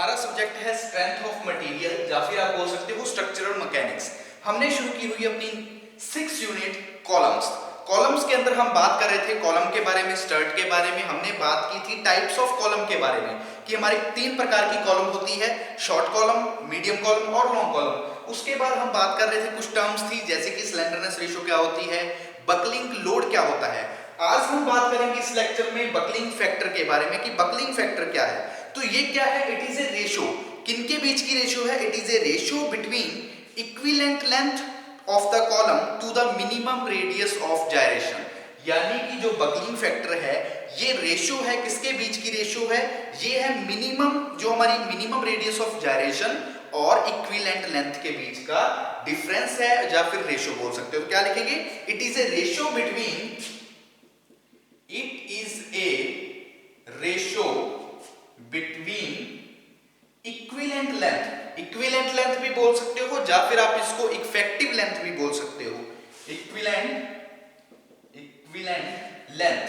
हमारा सब्जेक्ट है strength of material या फिर आप बोल सकते हो स्ट्रक्चरल मैकेनिक्स। हमने शुरू की हुई अपनी 6 यूनिट कॉलम्स के अंदर हम बात कर रहे थे कॉलम के बारे में, स्टर्ट के बारे में। हमने बात की थी टाइप्स ऑफ कॉलम के बारे में कि हमारी 3 प्रकार की कॉलम होती है, शॉर्ट कॉलम, मीडियम कॉलम और लॉन्ग कॉलम। उसके बाद हम बात कर रहे थे कुछ टर्म्स थी जैसे कि स्लेंडरनेस रेशियो क्या होती है, बकलिंग लोड क्या होता है। आज हम बात करेंगे इस लेक्चर में बकलिंग फैक्टर के बारे में कि बकलिंग फैक्टर क्या है। तो ये क्या है, इट इज ए रेशियो। किनके बीच की रेशियो है? It is a ratio between equivalent length of the column to the minimum radius of gyration. यानी कि जो बकलिंग फैक्टर है ये रेशियो है, किसके बीच की रेशियो है? ये है मिनिमम, जो हमारी मिनिमम रेडियस ऑफ जायरेशन और इक्विवेलेंट लेंथ के बीच का डिफरेंस है या फिर रेशियो बोल सकते हो। तो क्या लिखेंगे? It is a ratio between, it is a ratio between equivalent length, equivalent length भी बोल सकते हो या फिर आप इसको इफेक्टिव लेंथ भी बोल सकते हो। इक्विवेलेंट लेंथ,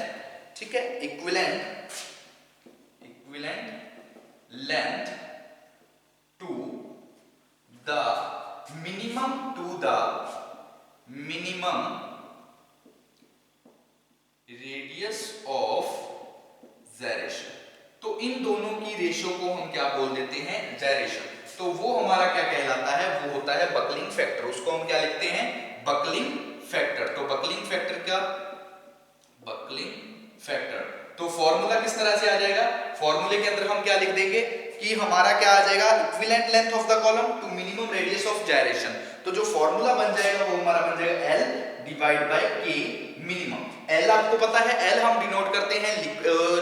ठीक है, equivalent length to the minimum radius of gyration. तो इन दोनों की रेशियो को हम क्या बोल देते हैं? जायरेशन। तो वो हमारा क्या कहलाता है? वो होता है बकलिंग फैक्टर। उसको हम क्या लिखते हैं? Buckling factor. तो बकलिंग फैक्टर क्या? Buckling factor. तो फॉर्मूला किस तरह से आ जाएगा? फॉर्मूले के अंदर हम क्या लिख देंगे कि हमारा क्या आ जाएगा? Equivalent length of the column to minimum radius of gyration. तो जो फॉर्मूला बन जाएगा वो हमारा बन जाएगा L divide bye K minimum. L आपको पता है, L हम डिनोट करते हैं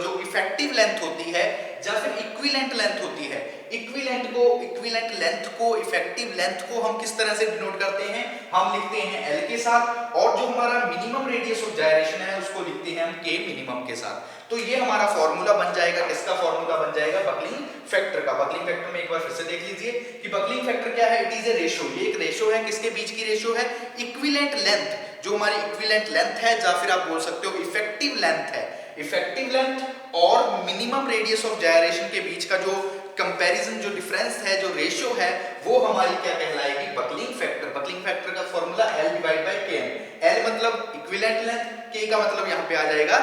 जो इफेक्टिव लेंथ होती है या फिर इक्विवेलेंट लेंथ होती है। इक्विवेलेंट लेंथ को इफेक्टिव लेंथ को हम किस तरह से डिनोट करते हैं? हम लिखते हैं L के साथ, और जो हमारा मिनिमम रेडियस ऑफ जायरेशन है उसको लिखते हैं हम K मिनिमम के साथ। तो ये हमारा फॉर्मूला बन जाएगा, किसका फॉर्मूला बन जाएगा? बकलिंग फैक्टर का। बकलिंग फैक्टर में एक बार फिर से देख लीजिए कि बकलिंग फैक्टर क्या है? It is a ratio. ये एक रेशियो है, किसके बीच की रेशियो है? इक्विवेलेंट लेंथ, जो हमारी इक्विवेलेंट लेंथ है या फिर आप बोल सकते हो इफेक्टिव लेंथ है, इफेक्टिव लेंथ और मिनिमम रेडियस ऑफ जायरेशन के बीच का जो कंपैरिजन, जो डिफरेंस है, जो रेशियो है, वो हमारी क्या कहलाएगी? Buckling factor. बकलिंग फैक्टर का formula L divide by Km। L मतलब इक्विवेलेंट लेंथ, K का मतलब यहां पे आ जाएगा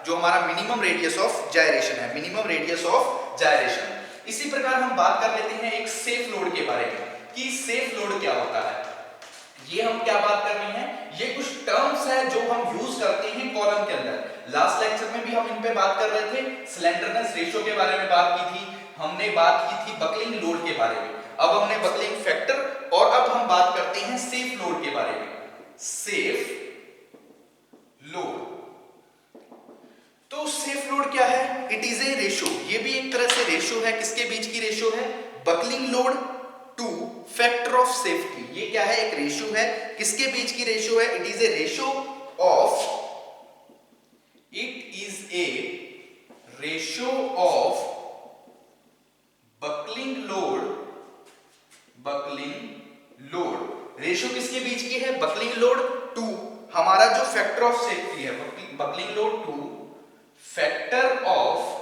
जो हमारा मिनिमम रेडियस ऑफ जायरेशन है, मिनिमम रेडियस ऑफ जायरेशन। इसी प्रकार हम बात कर लेते हैं एक सेफ लोड के बारे में कि सेफ लोड क्या होता है। ये हम क्या बात कर रहे हैं? ये कुछ टर्म्स है जो हम यूज करते हैं कॉलम के अंदर। लास्ट लेक्चर में भी हम इन पे बात कर रहे थे, स्लेंडरनेस रेशियो के बारे में बात की थी, हमने बात की थी बकलिंग लोड के बारे में, अब हमने बकलिंग फैक्टर, और अब हम बात करते हैं सेफ लोड के बारे में। सेफ लोड, तो सेफ लोड क्या है? It is a ratio. ये भी एक तरह से रेशियो है, किसके बीच की रेशियो है? Buckling load two factor of safety. ये क्या है? एक रेशियो है, किसके बीच की रेशियो है? It is a ratio of, it is a ratio of buckling load. Ratio किसके बीच की है? बकलिंग लोड टू हमारा जो फैक्टर ऑफ सेफ्टी है, buckling load two factor of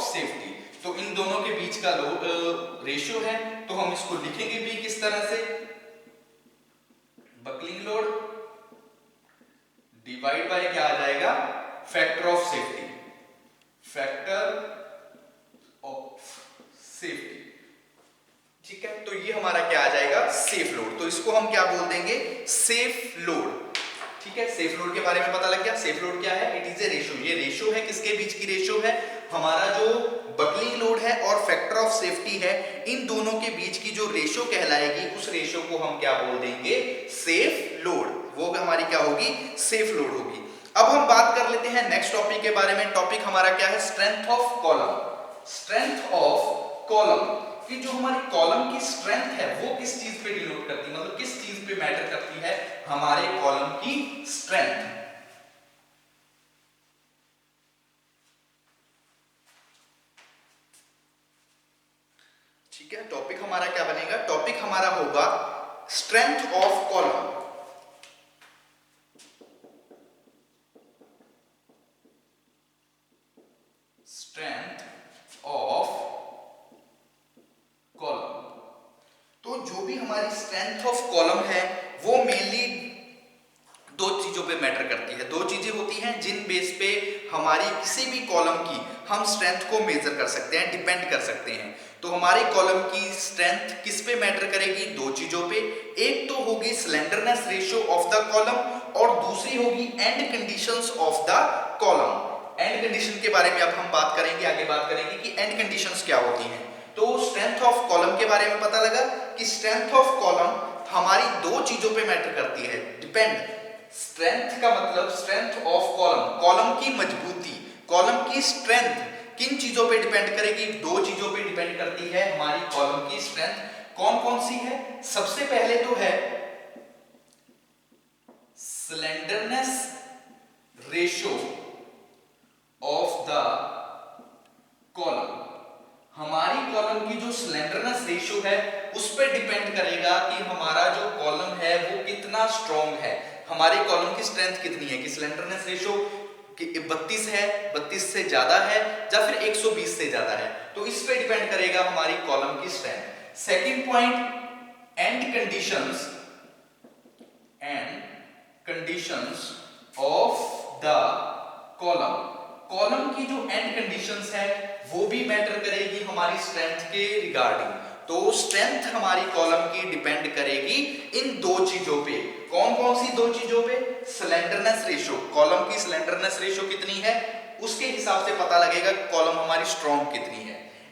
safety. तो इन दोनों के बीच का रेशियो है, तो हम इसको लिखेंगे भी किस तरह से? बकलिंग लोड डिवाइड बाय क्या आ जाएगा? फैक्टर ऑफ सेफ्टी, ठीक है। तो ये हमारा क्या आ जाएगा? Safe load. तो इसको हम क्या बोल देंगे? सेफ लोड, ठीक है। सेफ लोड के बारे में पता लग गया। सेफ लोड क्या है? It is a ratio. ये रेशियो है, किसके बीच की रेशियो है? हमारा जो बकलिंग लोड है और फैक्टर ऑफ सेफ्टी है, इन दोनों के बीच की जो रेशियो कहलाएगी, उस रेशियो को हम क्या बोल देंगे? Safe load. वो हमारी क्या होगी? सेफ लोड होगी। अब हम बात कर लेते हैं नेक्स्ट टॉपिक के बारे में। टॉपिक हमारा क्या है? Strength of column. Strength of column कि जो हमारी कॉलम की स्ट्रेंथ है वो किस चीज पे डिनोट करती है, मतलब किस चीज पे मैटर करती है? हमारे कॉलम की स्ट्रेंथ। ठीक है, टॉपिक हमारा क्या बनेगा? टॉपिक हमारा होगा strength of column. Strength of column. तो जो भी हमारी स्ट्रेंथ ऑफ कॉलम है वो मेनली दो चीजों पे मैटर करती है। दो चीजें होती हैं जिन बेस पे हमारी किसी भी कॉलम की हम स्ट्रेंथ को मेजर कर सकते हैं, डिपेंड कर सकते हैं। तो हमारी कॉलम की स्ट्रेंथ किस पे मैटर करेगी? दो चीजों पे। एक तो होगी slenderness ratio of the column और दूसरी होगी and conditions of the column. And condition के बारे में अब हम बात करेंगे, आगे बात करेंगे कि एंड कंडीशंस क्या होती हैं। तो स्ट्रेंथ ऑफ कॉलम के बारे में पता लगा कि स्ट्रेंथ ऑफ कॉलम हमारी दो चीजों पे मैटर करती है, डिपेंड। स्ट्रेंथ का मतलब स्ट्रेंथ ऑफ कॉलम, कॉलम की मजबूती, कॉलम की स्ट्रेंथ किन चीजों पे डिपेंड करेगी? दो चीजों पे डिपेंड करती है हमारी कॉलम की स्ट्रेंथ। कौन कौन सी है? सबसे पहले तो है slenderness ratio of the column. हमारी कॉलम की जो स्लेंडरनेस रेशियो है उस पर डिपेंड करेगा कि हमारा जो कॉलम है वो कितना स्ट्रॉन्ग है, हमारी कॉलम की स्ट्रेंथ कितनी है। कि स्लेंडरनेस रेशियो 32 है, 32 से ज्यादा है या फिर 120 से ज्यादा है, तो इस पे डिपेंड करेगा हमारी कॉलम की strength. Second point, and conditions of the column. Column की जो एंड कंडीशंस है वो भी मैटर करेगी हमारी स्ट्रेंथ के रिगार्डिंग। तो स्ट्रेंथ हमारी कॉलम की डिपेंड करेगी इन दो चीजों पे। कौन कौन सी दो चीजों पे? स्लेंडरनेस रेशियो, कॉलम की स्लेंडरनेस रेशियो कितनी है उसके हिसाब से पता लगेगा कॉलम हमारी स्ट्रॉन्ग कितनी है।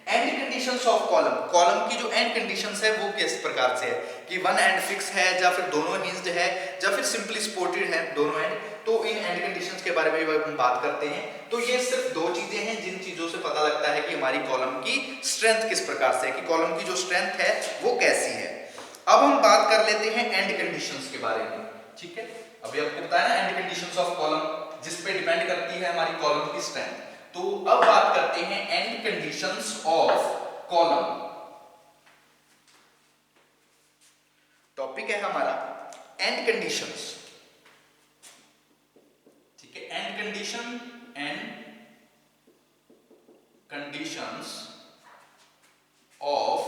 And conditions of column, column की जो एंड कंडीशंस है वो किस प्रकार से है कि वन एंड फिक्स है या फिर दोनों हिंज्ड है या फिर सिंपली सपोर्टेड है दोनों एंड। तो इन एंड कंडीशंस के बारे में भी हम बात करते हैं। तो ये सिर्फ दो चीजें हैं जिन चीजों से पता लगता है कि हमारी कॉलम की स्ट्रेंथ किस प्रकार से है, कि कॉलम की जो स्ट्रेंथ है वो कैसी है। अब हम बात कर लेते हैं एंड कंडीशंस के बारे में, ठीक है। अभी आपको बताया ना एंड कंडीशंस ऑफ कॉलम जिस पे डिपेंड करती है हमारी कॉलम की स्ट्रेंथ। तो अब बात करते हैं and conditions of column. Topic है हमारा एंड कंडीशंस, ठीक है। एंड कंडीशंस ऑफ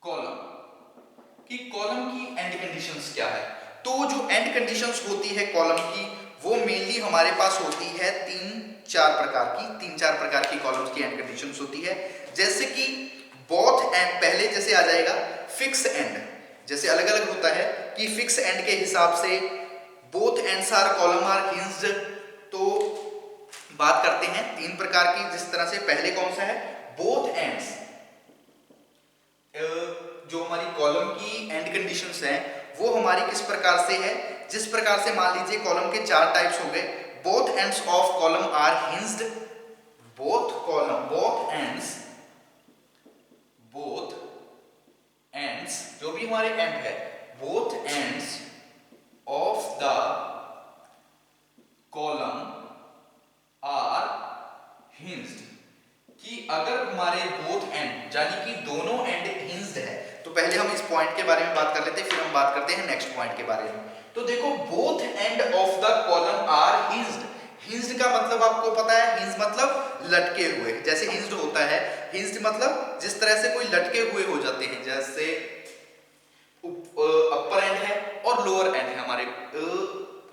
कॉलम, कि कॉलम की एंड कंडीशंस क्या है। तो जो एंड कंडीशंस होती है कॉलम की वो मेनली हमारे पास होती है तीन चार प्रकार की कॉलम्स की एंड कंडीशंस होती है। जैसे कि बोथ एंड, पहले जैसे आ जाएगा फिक्स एंड, जैसे अलग अलग होता है कि फिक्स एंड के हिसाब से both ends are column are hinged. तो बात करते हैं तीन प्रकार की, जिस तरह से पहले कौन सा है, बोथ एंड्स। जो हमारी कॉलम की एंड कंडीशंस हैं वो हमारी किस प्रकार से है, जिस प्रकार से मान लीजिए कॉलम के चार टाइप्स हो गए। Both ends of column are hinged, both ends जो भी हमारे एंड है, both ends of the column are hinged. कि अगर हमारे बोथ एंड यानी कि दोनों एंड हिंज्ड है, तो पहले हम इस पॉइंट के बारे में बात कर लेते हैं, फिर हम बात करते हैं नेक्स्ट पॉइंट के बारे में। तो देखो both end of the column are hinged. Hinged का मतलब आपको पता है, हिंज मतलब लटके हुए, जैसे हिंज्ड होता है, हिंज्ड मतलब जिस तरह से कोई लटके हुए हो जाते हैं, जैसे अपर एंड है और लोअर एंड है हमारे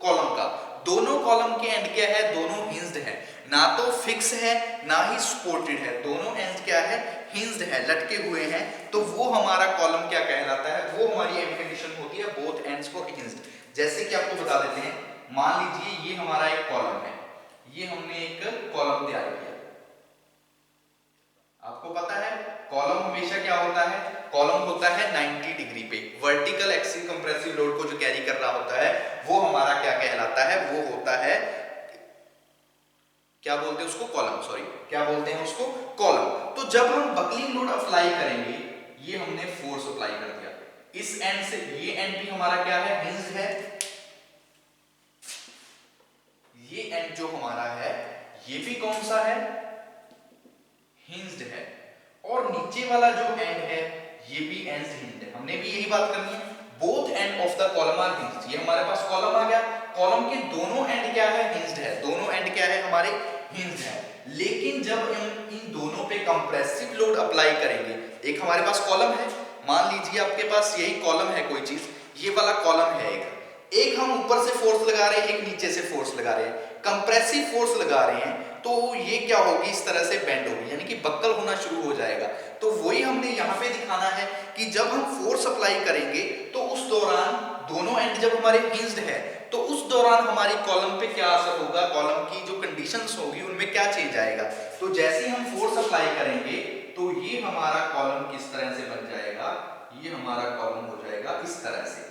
कॉलम का, दोनों कॉलम के एंड क्या है, दोनों हिंज्ड है, ना तो फिक्स है ना ही सपोर्टेड है, दोनों एंड क्या है, हिंज्ड है, लटके हुए हैं। तो वो हमारा कॉलम क्या कहलाता है, वो हमारी एंड कंडीशन होती है बोथ एंड्स को हिंज्ड। जैसे कि आपको बता देते हैं, मान लीजिए ये हमारा एक कॉलम है, ये हमने एक कॉलम तैयार किया। आपको पता है कॉलम हमेशा क्या होता है, कॉलम होता है 90 डिग्री पे, वर्टिकल एक्सियल कंप्रेसिव लोड को जो कैरी कर रहा होता है वो हमारा क्या कहलाता है, वो होता है, क्या बोलते हैं उसको, कॉलम, सॉरी क्या बोलते हैं उसको, कॉलम। तो जब हम बकलिंग लोड अप्लाई करेंगे, ये हमने फोर्स अप्लाई कर दिया इस एंड से, ये एंड भी हमारा क्या है, हिंज है, ये एंड जो हमारा है ये भी कौन सा है, हिंज्ड है, और नीचे वाला जो एंड है ये भी एंड हिंज्ड है। हमने भी यही बात करनी है, both end of the column are hinged. ये हमारे पास कॉलम आ गया, कॉलम के दोनों एंड क्या है, हिंज्ड है, दोनों एंड क्या है, हमारे हिंज है। लेकिन जब हम इन दोनों पे कंप्रेसिव लोड अप्लाई करेंगे, एक हमारे पास कॉलम है, मान लीजिए आपके पास यही कॉलम है कोई चीज, ये वाला कॉलम है एक हम ऊपर से फोर्स लगा रहे हैं, एक नीचे से फोर्स लगा रहे हैं, कंप्रेसिव फोर्स लगा रहे हैं, तो ये क्या होगी, इस तरह से बेंड होगी, यानी कि बक्कल होना शुरू हो जाएगा। तो वही हमने यहाँ पे दिखाना है कि जब हम फोर्स अप्लाई करेंगे तो उस दौरान दोनों एंड जब हमारे हिंज्ड है तो उस दौरान हमारी कॉलम पे क्या असर होगा, कॉलम की जो कंडीशंस होगी उनमें क्या चेंज आएगा। तो जैसे ही हम फोर्स अप्लाई करेंगे तो ये हमारा कॉलम किस तरह से बन जाएगा, ये हमारा कॉलम हो जाएगा इस तरह से।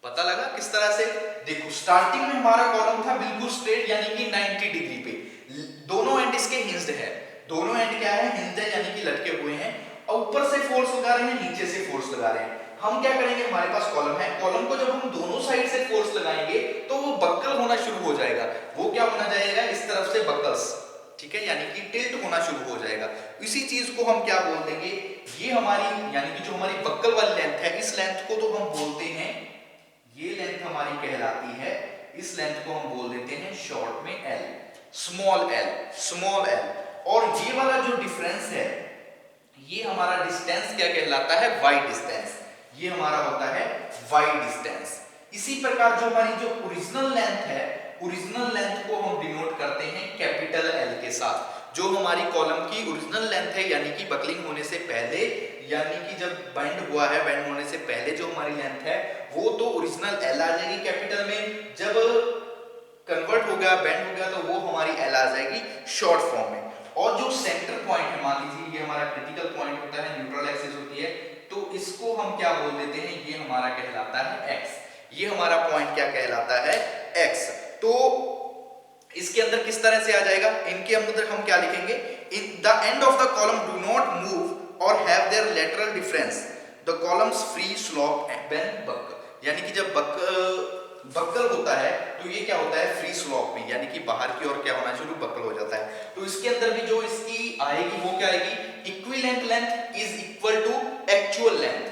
पता लगा किस तरह से? देखो स्टार्टिंग में हमारा कॉलम था बिल्कुल स्ट्रेट यानी कि 90 डिग्री पे, दोनों एंड इसके हिंज्ड है, दोनों एंड क्या है, हिंज्ड है यानी कि लटके हुए हैं, और ऊपर से फोर्स लगा रहे हैं, नीचे से फोर्स लगा रहे हैं। हम क्या करेंगे, हमारे पास कॉलम है, कॉलम को जब हम दोनों साइड से फोर्स लगाएंगे तो वो बक्कल होना शुरू हो जाएगा। वो क्या होना जाएगा, इस तरफ से बक्कल्स, ठीक है, यानी कि टिल्ट होना शुरू हो जाएगा। इसी चीज को हम क्या बोल देंगे, ये हमारी यानी कि जो हमारी बक्कल वाली लेंथ है, इस लेंथ को तो हम बोलते हैं, ये लेंथ हमारी कहलाती है, इस लेंथ को हम बोल देते हैं शॉर्ट में L, small L, small L. और ये वाला जो डिफरेंस है, ये हमारा डिस्टेंस क्या कहलाता है, वाई डिस्टेंस, ये हमारा होता है वाई डिस्टेंस। इसी प्रकार जो हमारी जो ओरिजिनल लेंथ है, ओरिजिनल लेंथ को हम डिनोट करते हैं कैपिटल एल के साथ। जो हमारी कॉलम की ओरिजिनल लेंथ है, यानी कि बकलिंग होने से पहले, यानी कि जब बेंड हुआ है, बेंड होने से पहले जो हमारी लेंथ है वो तो ओरिजिनल एल आ जाएगी कैपिटल में, जब कन्वर्ट हो गया, बेंड हो गया, तो वो हमारी एल आ जाएगी शॉर्ट फॉर्म में। और जो सेंटर पॉइंट है, मान लीजिए ये हमारा क्रिटिकल पॉइंट होता है, न्यूट्रल एक्सिस होती है, तो इसको हम क्या बोल देते हैं, ये हमारा कहलाता है एक्स, ये हमारा पॉइंट क्या कहलाता है, एक्स। तो इसके अंदर किस तरह से आ जाएगा, इनके अंदर हम क्या लिखेंगे, in the end of the column do not move और have their lateral difference, the columns free slope when buckle, यानी कि जब बक्कल होता है तो ये क्या होता है, फ्री स्लोप में, यानी कि बाहर की ओर क्या होना शुरू, बक्कल हो जाता है। तो इसके अंदर भी जो इसकी आएगी वो क्या आएगी, equivalent length is equal to actual length,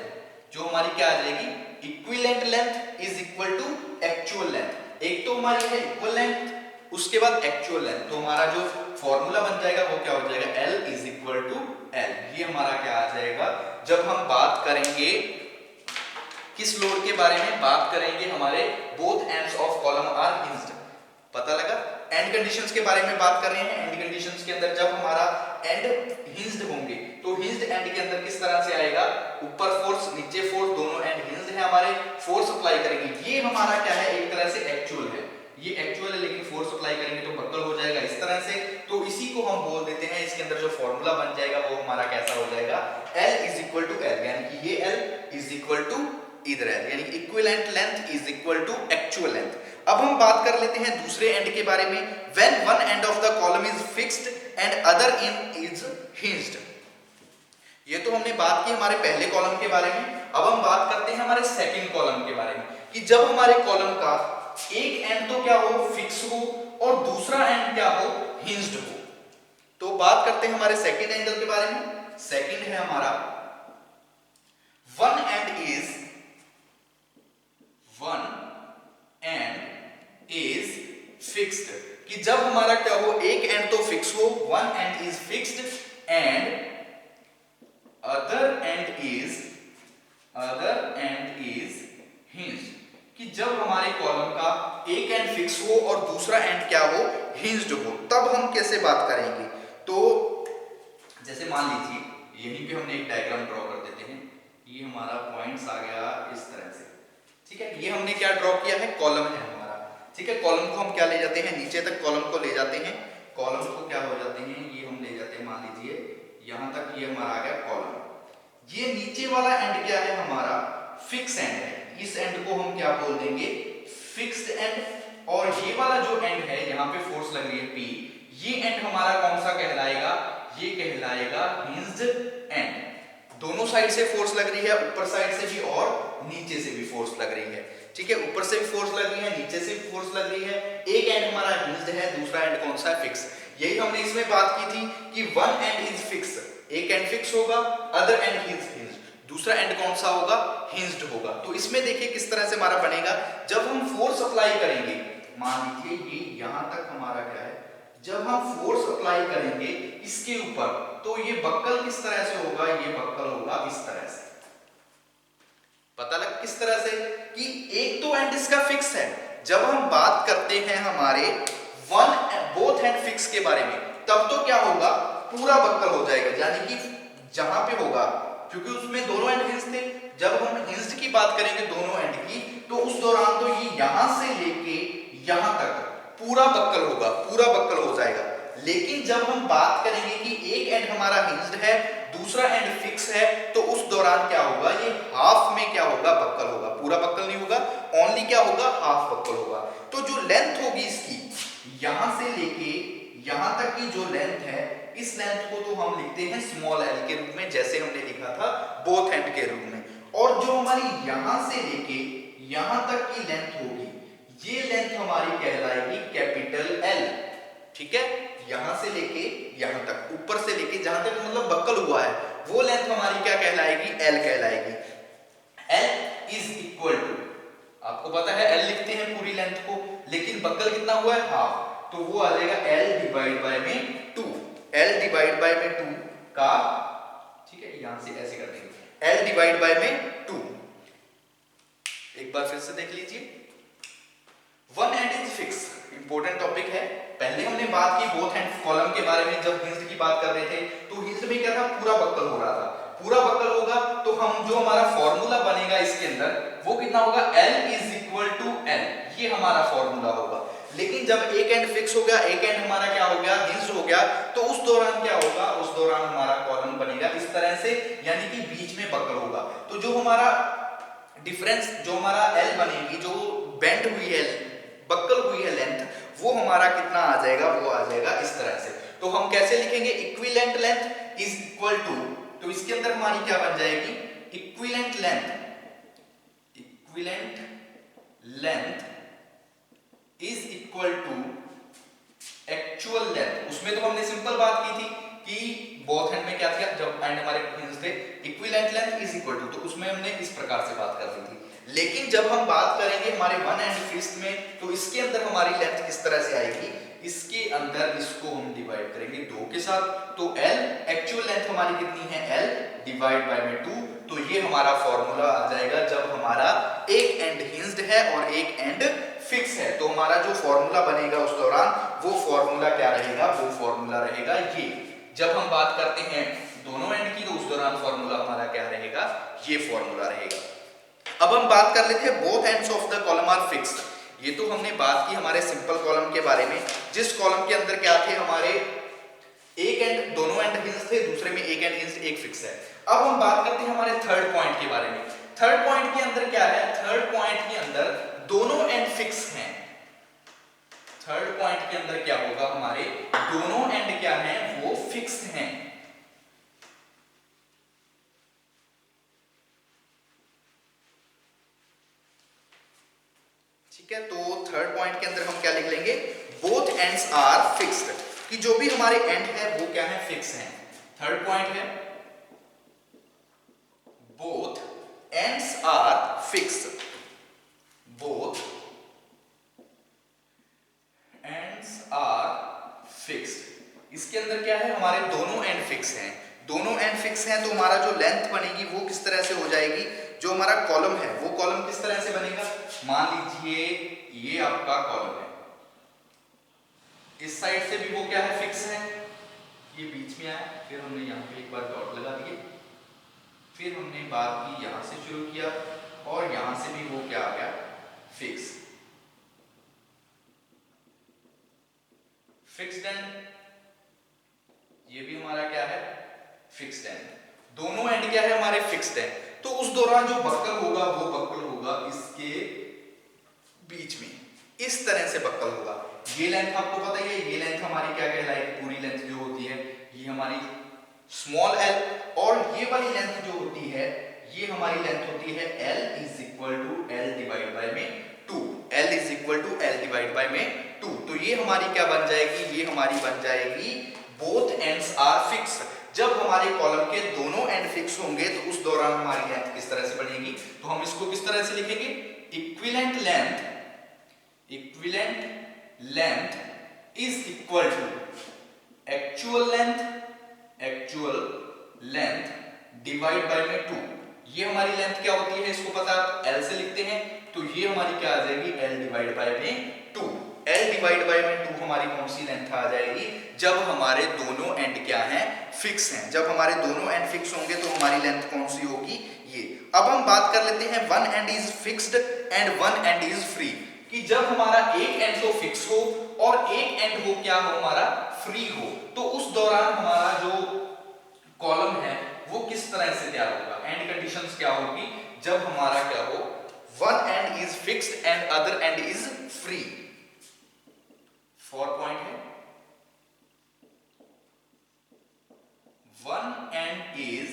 जो हमारी क्या आ जाएगी, equivalent length is equal to actual length. एक तो हमारी है इक्वल लेंथ, उसके बाद एक्चुअल लेंथ, तो हमारा जो फॉर्मूला बन जाएगा वो क्या हो जाएगा, L is equal to L। ये हमारा क्या आ जाएगा, जब हम बात करेंगे किस लोड के बारे में, बात करेंगे हमारे both ends of column are hinged. पता लगा, एंड कंडीशंस के बारे में बात कर रहे हैं। एंड कंडीशंस के अंदर जब हमारा एंड हिंज्ड होंगे तो हिंज्ड एंड के अंदर किस तरह से आएगा, ऊपर फोर्स नीचे फोर्स, दोनों एंड हिंज्ड है हमारे, फोर्स अप्लाई करेंगे, ये हमारा क्या है, एक तरह से एक्चुअल है, ये एक्चुअल है, लेकिन फोर्स अप्लाई करेंगे तो बक्कल हो जाएगा इस तरह से। तो इसी को हम बोल देते हैं, इसके अंदर जो फॉर्मूला बन जाएगा वो हमारा कैसा हो जाएगा, L is equal to L, यानी कि ये L इज इक्वल टू इधर L, यानी equivalent length is equal to actual length. अब हम बात कर लेते हैं दूसरे एंड के बारे में, when one and of the column is fixed and other end is hinged. ये तो हमने बात की हमारे पहले कॉलम के बारे में। अब हम बात करते हैं हमारे सेकंड कॉलम के बारे में, कि जब हमारे कॉलम का एक एंड तो क्या हो, फिक्स हो, और दूसरा एंड क्या हो, हिंज्ड हो। तो बात करते हैं हमारे सेकंड एंगल के बारे में। सेकंड है हमारा वन एंड इज फिक्स्ड, कि जब हमारा क्या हो, एक एंड तो फिक्स हो, one end is fixed and other end is hinged, कि जब हमारे कॉलम का एक एंड फिक्स हो और दूसरा एंड क्या हो, हिंज्ड हो, तब हम कैसे बात करेंगे। तो जैसे मान लीजिए यहीं पे हमने एक डायग्राम ड्रॉ कर देते हैं, ये हमारा पॉइंट्स आ गया इस तरह से, ठीक है, ये हमने क्या ड्रॉ किया है, कॉलम है हमारा, ठीक है, कॉलम को हम क्या ले जाते हैं, नीचे तक कॉलम को ले जाते हैं, कॉलम को क्या हो जाते हैं, ये हम ले जाते हैं, मान लीजिए यहां तक ये हमारा आ गया कॉलम। ये नीचे वाला एंड क्या है हमारा, फिक्स एंड है, इस एंड को हम क्या बोल देंगे, फिक्स्ड एंड। और ये वाला जो एंड है, यहाँ पे फोर्स लग रही है P, ये एंड हमारा कौन सा कहलाएगा, ये कहलाएगा हिंज्ड एंड। दोनों साइड से फोर्स लग रही है, ऊपर साइड से भी और नीचे से भी फोर्स लग रही है, ठीक है, ऊपर से भी फोर्स लग रही है, नीचे से भी फोर्स लग रही है। एक एंड हमारा हिंज्ड है, दूसरा एंड कौन सा है, फिक्स। यही हमने इसमें बात की थी कि वन एंड इज फिक्स, एक एंड फिक्स होगा, अदर एंड इज हिंज्ड, दूसरा एंड कौन सा होगा, हिंज्ड होगा। तो इसमें देखिए किस तरह से हमारा बनेगा, जब हम फोर्स अप्लाई करेंगे मान लीजिए ये यहां तक हमारा क्या है, जब हम फोर्स अप्लाई करेंगे इसके ऊपर तो ये बक्कल किस तरह से होगा, ये बक्कल होगा इस तरह से। पता लग किस तरह से कि एक तो एंड इसका फिक्स है। जब हम बात करते हैं हमारे बोथ एंड फिक्स के बारे में, तब तो क्या होगा, पूरा बक्कल हो जाएगा, यानी कि जहां पे होगा, क्योंकि उसमें दोनों एंड हिंज थे। जब हम हिंज की बात करेंगे दोनों एंड की, तो उस दौरान तो ये यहां से लेके यहां तक पूरा बक्कल होगा, पूरा बक्कल हो जाएगा। लेकिन जब हम बात करेंगे कि एक एंड हमारा हिंज्ड है, दूसरा एंड फिक्स है, तो उस दौरान क्या होगा, ये हाफ में क्या होगा, बक्कल होगा, पूरा बक्कल नहीं होगा, ओनली क्या होगा, हाफ बक्कल होगा। तो जो लेंथ होगी इसकी, यहां से लेके यहां तक की जो लेंथ है, इस लेंथ को तो हम लिखते हैं स्मॉल एल के रूप में, जैसे हमने लिखा था बोथ एंड के रूप में। और जो हमारी यहां से लेके यहां तक की लेंथ होगी, ये लेंथ हमारी कहलाएगी कैपिटल एल। ठीक है, यहां से लेके यहां तक, ऊपर से लेके जहां तक मतलब बक्कल हुआ है, वो लेंथ हमारी क्या कहलाएगी, एल कहलाएगी। एल इज इक्वल टू, आपको पता है एल लिखते हैं पूरी लेंथ को, लेकिन बक्कल कितना हुआ है, हाफ, तो वो आ जाएगा एल डिवाइड बाय में 2, एल डिवाइड बाय में 2 का, ठीक है, यहां से ऐसे कर देंगे, एल डिवाइड बाय में 2। एक बार फिर से देख लीजिए, one end is fix, important topic है। पहले हमने बात की बोथ एंड कॉलम के बारे में, जब हिंज की बात कर रहे थे, तो हिंज में क्या था, पूरा बक्कल हो रहा था। पूरा बक्कल होगा तो हम जो हमारा फॉर्मूला बनेगा इसके अंदर, वो कितना होगा, L is equal to L, ये हमारा फॉर्मूला होगा। लेकिन जब एक एंड फिक्स हो गया, एक एंड हमारा क्या हो गया, हिंज हो गया, तो उस दौरान क्या होगा, उस दौरान हमारा कॉलम बनेगा इस तरह से, यानी कि बीच में बक्कल होगा। तो जो हमारा डिफरेंस, जो हमारा L बनेगी, जो बेंड हुई है, बक्कल हुई है लेंथ, वो हमारा कितना आ जाएगा, वो आ जाएगा इस तरह से। तो हम कैसे लिखेंगे, equivalent length is equal to, तो इसके अंदर हमारी क्या बन जाएगी, equivalent length, equivalent length is equal to actual length. उसमें तो हमने सिंपल बात की थी कि बोथ एंड में क्या था, जब एंड हमारे हिंज थे, equivalent length is equal to, तो उसमें हमने इस प्रकार से बात कर दी थी। लेकिन जब हम बात करेंगे हमारे वन एंड फिक्स में, तो इसके अंदर हमारी लेंथ किस तरह से आएगी, इसके अंदर इसको हम डिवाइड करेंगे 2 के साथ, तो L एक्चुअल लेंथ हमारी कितनी है, L डिवाइड बाय में 2, तो ये हमारा फॉर्मूला आ जाएगा जब हमारा एक एंड हिंज्ड है और एक एंड फिक्स है। तो हमारा जो फॉर्मूला बनेगा उस दौरान, वो फॉर्मूला क्या रहेगा, वो फॉर्मूला रहेगा ये। जब हम बात करते हैं दोनों एंड की, तो उस दौरान फॉर्मूला हमारा क्या रहेगा, ये फॉर्मूला रहेगा। अब हम बात कर लेते हैं both ends of the column are fixed. ये तो हमने बात की हमारे सिंपल कॉलम के बारे में, जिस कॉलम के अंदर क्या थे, हमारे एक एंड, दोनों एंड हिंज थे, दूसरे में एक एंड हिंज, एक फिक्स है। अब हम बात करते हैं हमारे थर्ड पॉइंट के बारे में। थर्ड पॉइंट के अंदर क्या है, थर्ड पॉइंट के अंदर दोनों एंड फिक्स हैं। थर्ड पॉइंट के अंदर क्या होगा, हमारे दोनों एंड क्या हैं, वो फिक्स हैं। ठीक है, तो थर्ड पॉइंट के अंदर हम क्या लिख लेंगे, बोथ एंड्स आर फिक्स्ड, कि जो भी हमारे एंड है वो क्या है, फिक्स हैं। थर्ड पॉइंट है both ends are fixed, both ends are fixed. इसके अंदर क्या है, हमारे दोनों एंड फिक्स हैं। दोनों एंड फिक्स हैं, तो हमारा जो लेंथ बनेगी वो किस तरह से हो जाएगी, जो हमारा कॉलम है वो कॉलम किस तरह से बनेगा, मान लीजिए ये आपका कॉलम है, इस साइड से भी वो क्या है, फिक्स है, ये बीच में आया, फिर हमने यहाँ पे एक बार डॉट लगा दिए, फिर हमने बात की यहाँ से शुरू किया, और यहाँ से भी वो क्या आ गया, फिक्स, फिक्स्ड एंड, ये भी हमारा क्या है, फिक्स्ड एंड। दोनों एंड क्या है, हमारे फिक्स्ड है। तो उस दौरान जो बक्कल होगा, वो बक्कल होगा इसके बीच में, इस तरह से बक्कल होगा। ये लेंथ आपको पता ही है, ये लेंथ हमारी क्या कहलाएगी, पूरी लेंथ जो होती है, ये हमारी स्मॉल एल, और ये वाली लेंथ जो होती है, ये हमारी लेंथ होती है L is equal to L divide by में 2, L is equal to L divide by में 2। तो ये हमारी क्या बन जाएगी, ये हमारी बन जाएगी बोथ एंड्स आर फिक्स। जब हमारे कॉलम के दोनों एंड फिक्स होंगे, तो उस दौरान हमारी लेंथ किस तरह से बनेगी, तो हम इसको किस तरह से लिखेंगे, equivalent length equivalent length is equal to actual length divide by में 2। ये हमारी लेंथ क्या होती है, इसको पता है, L से लिखते हैं, तो ये हमारी क्या आ जाएगी, L डिवाइड बाय में 2। L डिवाइड बाय में 2 हमारी कौन सी लेंथ आ जाएगी, जब हमारे दोनों एंड क्या हैं, फिक्स हैं। जब हमारे दोनों एंड फिक्स होंगे तो हमारी लेंथ कौन सी होगी, ये। अब हम बात कर लेते हैं one end is fixed and one end is free, कि जब हमारा एक एंड तो फिक्स हो और एक एंड हो क्या हो, हमारा फ्री हो, तो उस दौरान हमारा जो कॉलम है वो किस तरह से तैयार होगा। एंड कंडीशंस क्या होगी, जब हमारा क्या हो, one end is fixed and other end is free. 4 point है, one end is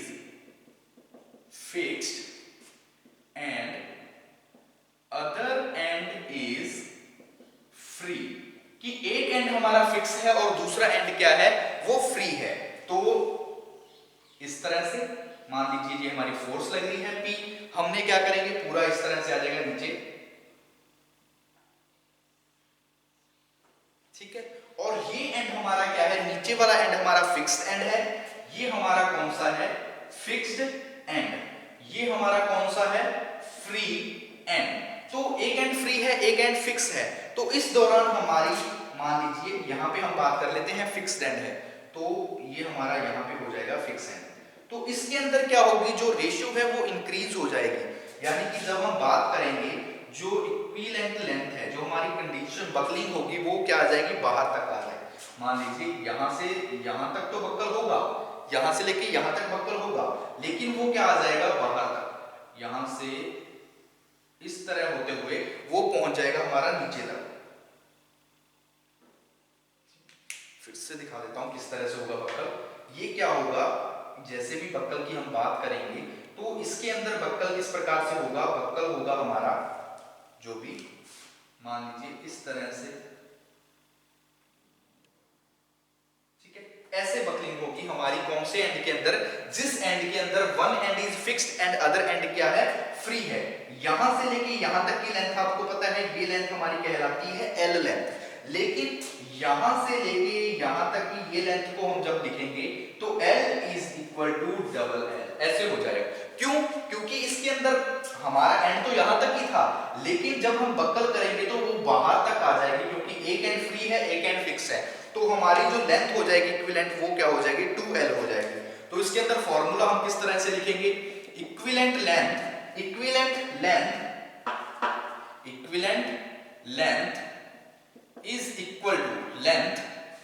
fixed and other end is free, कि एक एंड हमारा फिक्स है और दूसरा एंड क्या है, वो फ्री है। तो इस तरह से मान लीजिए ये हमारी फोर्स लग रही है P, हमने क्या करेंगे, पूरा इस तरह से आ जाएगा नीचे, ठीक है। और ये एंड हमारा क्या है, नीचे वाला एंड हमारा फिक्स्ड एंड है, ये हमारा कौन सा है, फिक्स्ड एंड, ये हमारा कौन सा है, फ्री एंड। तो एक एंड फ्री है, एक एंड फिक्स है, तो इस दौरान हमारी, मान लीजिए यहां पे हम बात कर लेते हैं फिक्स्ड एंड है, तो ये हमारा यहां पे हो जाएगा फिक्स एंड। तो इसके अंदर क्या होगी, जो रेशियो है वो इंक्रीज हो जाएगी, यानी कि जब हम बात करेंगे जो इक्विवेलेंट लेंथ है, जो हमारी कंडीशन बकलिंग होगी, वो क्या आ जाएगी, बाहर तक आ जाएगी। मान लीजिए यहां से यहां तक तो बक्कल होगा, यहां से लेके यहां तक बक्कल होगा, लेकिन वो क्या आ जाएगा, बाहर तक, यहां से इस तरह होते हुए वो पहुंच जाएगा हमारा नीचे तक। फिर से दिखा देता हूं किस तरह से होगा बक्कल। ये क्या होगा, जैसे भी बक्कल की हम बात करेंगे तो इसके अंदर बक्कल किस प्रकार से होगा, बक्कल होगा हमारा जो भी, मान लीजिए इस तरह से, ठीक है, ऐसे बकलिंग होगी हमारी कौन से एंड के अंदर, जिस एंड के अंदर one end is fixed and other and क्या है, फ्री है। यहां से लेके यहां तक की लेंथ आपको पता है, ये लेंथ हमारी कहलाती है L लेंथ, लेकिन यहां से लेके यहां तक की ये लेंथ को हम जब लिखेंगे तो L is equal to double L, ऐसे हो जाएगा। क्यों, क्योंकि इसके अंदर हमारा एंड तो यहां तक ही था, लेकिन जब हम बक्कल करेंगे तो वो बाहर तक आ जाएगी, क्योंकि एक एंड फ्री है, एक एंड फिक्स है, तो हमारी जो लेंथ हो जाएगी इक्विवेलेंट, वो क्या हो जाएगी, 2L हो जाएगी। तो इसके अंदर फॉर्मूला हम किस तरह से लिखेंगे, equivalent length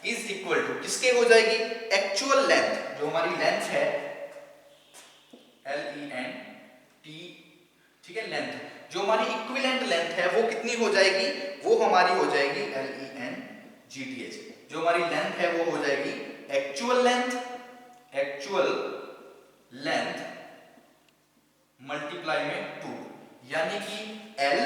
is equal to किसके हो जाएगी, एक्चुअल लेंथ, जो हमारी लेंथ है LENT, ठीक है, लेंथ, जो हमारी इक्विवेलेंट लेंथ है वो कितनी हो जाएगी, वो हमारी हो जाएगी LENGTH, जो हमारी लेंथ है वो हो जाएगी एक्चुअल लेंथ मल्टीप्लाई में 2, यानी कि L,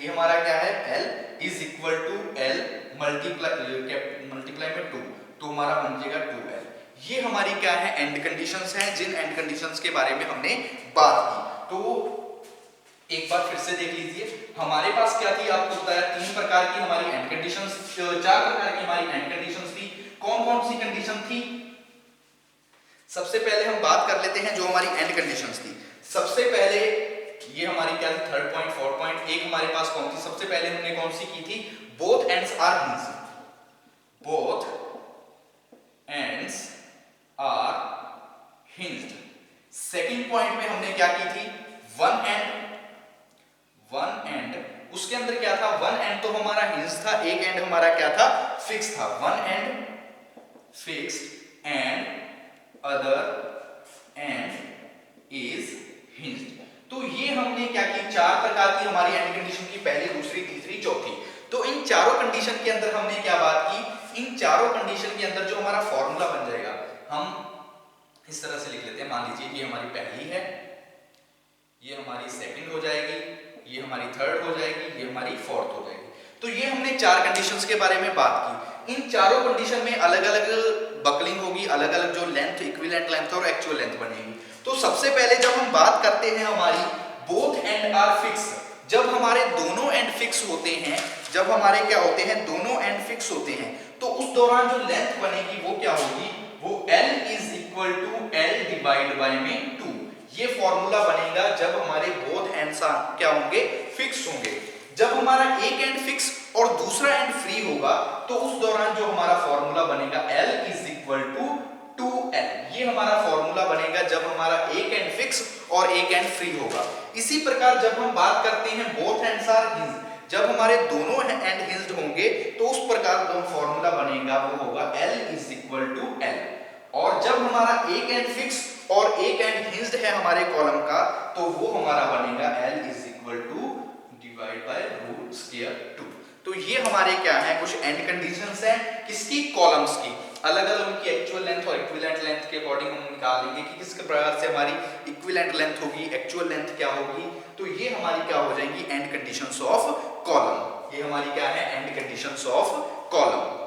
ये हमारा क्या है, L is equal to L multiply में 2, तो हमारा बन जाएगा 2L। ये हमारी क्या है, एंड कंडीशंस हैं, जिन एंड कंडीशंस के बारे में हमने बात की। तो एक बार फिर से देख लीजिए, हमारे पास क्या थी, आपको बताया 3 प्रकार की हमारी एंड कंडीशंस, 4 प्रकार की हमारी एंड कंडीशंस थी। कौन कौन सी कंडीशन थी, सबसे पहले हम बात कर लेते हैं जो हमारी एंड कंडीशंस थी। सबसे पहले ये हमारी क्या थी, 3rd पॉइंट, 4th पॉइंट, एक हमारे पास कौन सी, सबसे पहले हमने कौन सी की थी, both ends are hinged, both ends are hinged. Second point में हमने क्या की थी, वन एंड, उसके अंदर क्या था, वन एंड तो हमारा हिंज था, एक एंड हमारा क्या था, फिक्स था, one and fixed and other end is hinged. तो ये हमने क्या की, 4 प्रकार की हमारी एंड कंडीशन की, पहली, दूसरी, तीसरी, चौथी। तो इन चारों कंडीशन के अंदर हमने क्या बात की, इन चारों कंडीशन के अंदर जो हमारा फॉर्मूला बन जाएगा, हम इस तरह से लिख लेते हैं। मान लीजिए ये हमारी पहली है, ये हमारी सेकंड हो जाएगी, ये हमारी थर्ड हो जाएगी, ये हमारी फोर्थ हो जाएगी। तो ये हमने 4 कंडीशंस के बारे में बात की। इन चारों कंडीशन में अलग अलग बकलिंग होगी, अलग अलग जो लेंथ, इक्विवेलेंट लेंथ और एक्चुअल लेंथ बनेगी। तो सबसे पहले जब हम बात करते हैं हमारी बोथ एंड आर फिक्स, जब हमारे दोनों एंड फिक्स होते हैं, जब हमारे क्या होते हैं, दोनों एंड फिक्स होते हैं, तो उस दौरान जो लेंथ बनेगी वो क्या होगी, वो L is equal to L divide by में 2। ये फॉर्मूला बनेगा जब हमारे बोथ एंड्स क्या होंगे, फिक्स होंगे। जब हमारा एक एंड फिक्स और दूसरा एंड फ्री होगा, तो उस दौरान जो हमारा फॉर्मूला बनेगा L is equal to 2L। ये हमारा फॉर्मूला बनेगा जब हमारा एक एंड फिक्स और एक एंड फ्री होगा। इसी प्रकार जब हम बात करते हैं बोथ एंड्स आर हिंज्ड, जब हमारे दोनों एंड हिंज्ड होंगे, तो उस प्रकार जो फॉर्मूला बनेगा वो होगा L is equal to L। और जब हमारा एक एंड फिक्स और एक एंड हिंज्ड है हमारे कॉलम का, तो वो हमारा बनेगा L is equal to divide by root square 2। तो ये हमारे क्या है, कुछ एंड कंडीशंस हैं किसकी, कॉलम्स की। अलग अलग उनकी एक्चुअल लेंथ और इक्विवेलेंट लेंथ के अकॉर्डिंग हम निकालेंगे कि किस प्रकार से हमारी इक्विवेलेंट लेंथ होगी, एक्चुअल लेंथ क्या होगी। तो ये हमारी क्या हो जाएंगी, एंड कंडीशंस ऑफ कॉलम। ये हमारी क्या है, एंड कंडीशंस ऑफ कॉलम।